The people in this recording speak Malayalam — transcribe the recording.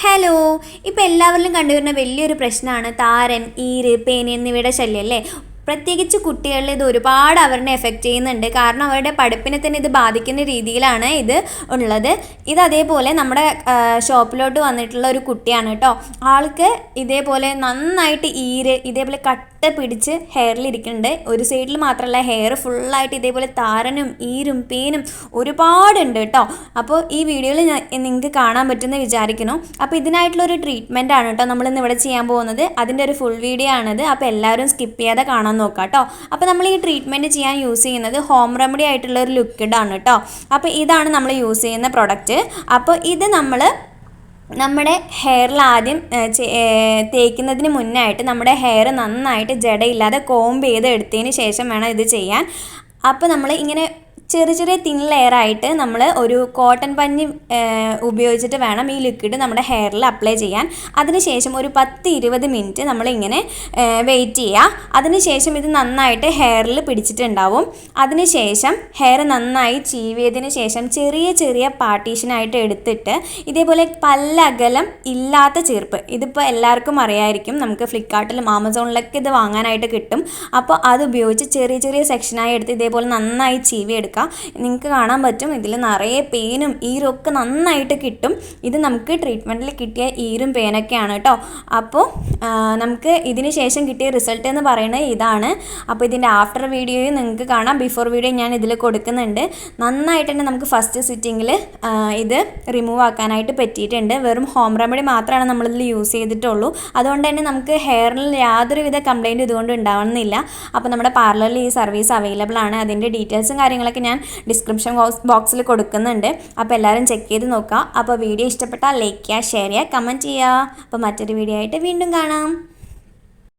ഹലോ. ഇപ്പോൾ എല്ലാവരിലും കണ്ടുവരുന്ന വലിയൊരു പ്രശ്നമാണ് താരൻ, ഈര്, പേന് എന്നിവയുടെ ശല്യം അല്ലേ. പ്രത്യേകിച്ച് കുട്ടികളിൽ ഇത് ഒരുപാട് അവരെ എഫക്റ്റ് ചെയ്യുന്നുണ്ട്. കാരണം അവരുടെ പഠിപ്പിനെ തന്നെ ഇത് ബാധിക്കുന്ന രീതിയിലാണ് ഇത് ഉള്ളത്. ഇത് അതേപോലെ നമ്മുടെ ഷോപ്പിലോട്ട് വന്നിട്ടുള്ള ഒരു കുട്ടിയാണ് കേട്ടോ. ആൾക്ക് ഇതേപോലെ നന്നായിട്ട് ഈര് ഇതേപോലെ കട്ട പിടിച്ച് ഹെയറിലിരിക്കുന്നുണ്ട്. ഒരു സൈഡിൽ മാത്രമല്ല, ഹെയർ ഫുള്ളായിട്ട് ഇതേപോലെ താരനും ഈരും പേനും ഒരുപാടുണ്ട് കേട്ടോ. അപ്പോൾ ഈ വീഡിയോയിൽ നിങ്ങൾക്ക് കാണാൻ പറ്റുമെന്ന് വിചാരിക്കുന്നു. അപ്പോൾ ഇതിനായിട്ടുള്ളൊരു ട്രീറ്റ്മെൻ്റ് ആണ് കേട്ടോ നമ്മളിന്ന് ഇവിടെ ചെയ്യാൻ പോകുന്നത്. അതിൻ്റെ ഒരു ഫുൾ വീഡിയോ ആണിത്. അപ്പോൾ എല്ലാവരും സ്കിപ്പ് ചെയ്യാതെ കാണാൻ നോക്കാം കേട്ടോ. അപ്പോൾ നമ്മൾ ഈ ട്രീറ്റ്മെൻറ്റ് ചെയ്യാൻ യൂസ് ചെയ്യുന്നത് ഹോം റെമഡി ആയിട്ടുള്ള ഒരു ലിക്വിഡാണ് കേട്ടോ. അപ്പോൾ ഇതാണ് നമ്മൾ യൂസ് ചെയ്യുന്ന പ്രൊഡക്റ്റ്. അപ്പോൾ ഇത് നമ്മുടെ ഹെയറിൽ ആദ്യം തേക്കുന്നതിന് മുന്നായിട്ട് നമ്മുടെ ഹെയർ നന്നായിട്ട് ജടയില്ലാതെ കോംബ് ചെയ്ത് എടുത്തതിന് ശേഷം വേണം ഇത് ചെയ്യാൻ. അപ്പോൾ നമ്മൾ ഇങ്ങനെ ചെറിയ ചെറിയ തിൻ ലെയറായിട്ട് നമ്മൾ ഒരു കോട്ടൺ പഞ്ഞി ഉപയോഗിച്ചിട്ട് വേണം ഈ ലിക്വിഡ് നമ്മുടെ ഹെയറിൽ അപ്ലൈ ചെയ്യാൻ. അതിനുശേഷം ഒരു 10-20 മിനിറ്റ് നമ്മളിങ്ങനെ വെയിറ്റ് ചെയ്യുക. അതിനുശേഷം ഇത് നന്നായിട്ട് ഹെയറിൽ പിടിച്ചിട്ടുണ്ടാവും. അതിനുശേഷം ഹെയർ നന്നായി ചീവിയതിന് ശേഷം ചെറിയ ചെറിയ പാർട്ടീഷനായിട്ട് എടുത്തിട്ട് ഇതേപോലെ പല്ലകലം ഇല്ലാത്ത ചീർപ്പ്, ഇതിപ്പോൾ എല്ലാവർക്കും അറിയായിരിക്കും, നമുക്ക് ഫ്ലിപ്കാർട്ടിലും ആമസോണിലൊക്കെ ഇത് വാങ്ങാനായിട്ട് കിട്ടും. അപ്പോൾ അത് ഉപയോഗിച്ച് ചെറിയ ചെറിയ സെക്ഷനായി എടുത്ത് ഇതേപോലെ നന്നായി ചീവി എടുക്കുക. നിങ്ങൾക്ക് കാണാൻ പറ്റും ഇതിൽ നിറയെ പേനും ഈരും ഒക്കെ നന്നായിട്ട് കിട്ടും. ഇത് നമുക്ക് ട്രീറ്റ്മെൻറ്റിൽ കിട്ടിയ ഈരും പേനൊക്കെയാണ് കേട്ടോ. അപ്പോൾ നമുക്ക് ഇതിന് ശേഷം കിട്ടിയ റിസൾട്ട് എന്ന് പറയുന്നത് ഇതാണ്. അപ്പോൾ ഇതിൻ്റെ ആഫ്റ്റർ വീഡിയോയും നിങ്ങൾക്ക് കാണാം, ബിഫോർ വീഡിയോ ഞാൻ ഇതിൽ കൊടുക്കുന്നുണ്ട്. നന്നായിട്ട് തന്നെ നമുക്ക് ഫസ്റ്റ് സിറ്റിങ്ങിൽ ഇത് റിമൂവ് ആക്കാനായിട്ട് പറ്റിയിട്ടുണ്ട്. വെറും ഹോം റെമഡി മാത്രമാണ് നമ്മളിതിൽ യൂസ് ചെയ്തിട്ടുള്ളൂ. അതുകൊണ്ട് തന്നെ നമുക്ക് ഹെയറിൽ യാതൊരുവിധ കംപ്ലയിൻറ്റ് ഇതുകൊണ്ട് ഉണ്ടാവണമെന്നില്ല. അപ്പോൾ നമ്മുടെ പാർലറിൽ ഈ സർവീസ് അവൈലബിൾ ആണ്. അതിൻ്റെ ഡീറ്റെയിൽസും കാര്യങ്ങളൊക്കെ ഞാൻ ഡിസ്ക്രിപ്ഷൻ ബോക്സിൽ കൊടുക്കുന്നുണ്ട്. അപ്പോൾ എല്ലാവരും ചെക്ക് ചെയ്ത് നോക്കുക. അപ്പോൾ വീഡിയോ ഇഷ്ടപ്പെട്ടാൽ ലൈക്ക് ചെയ്യുക, ഷെയർ ചെയ്യുക, കമൻറ്റ് ചെയ്യുക. അപ്പോൾ മറ്റൊരു വീഡിയോ ആയിട്ട് വീണ്ടും കാണാം.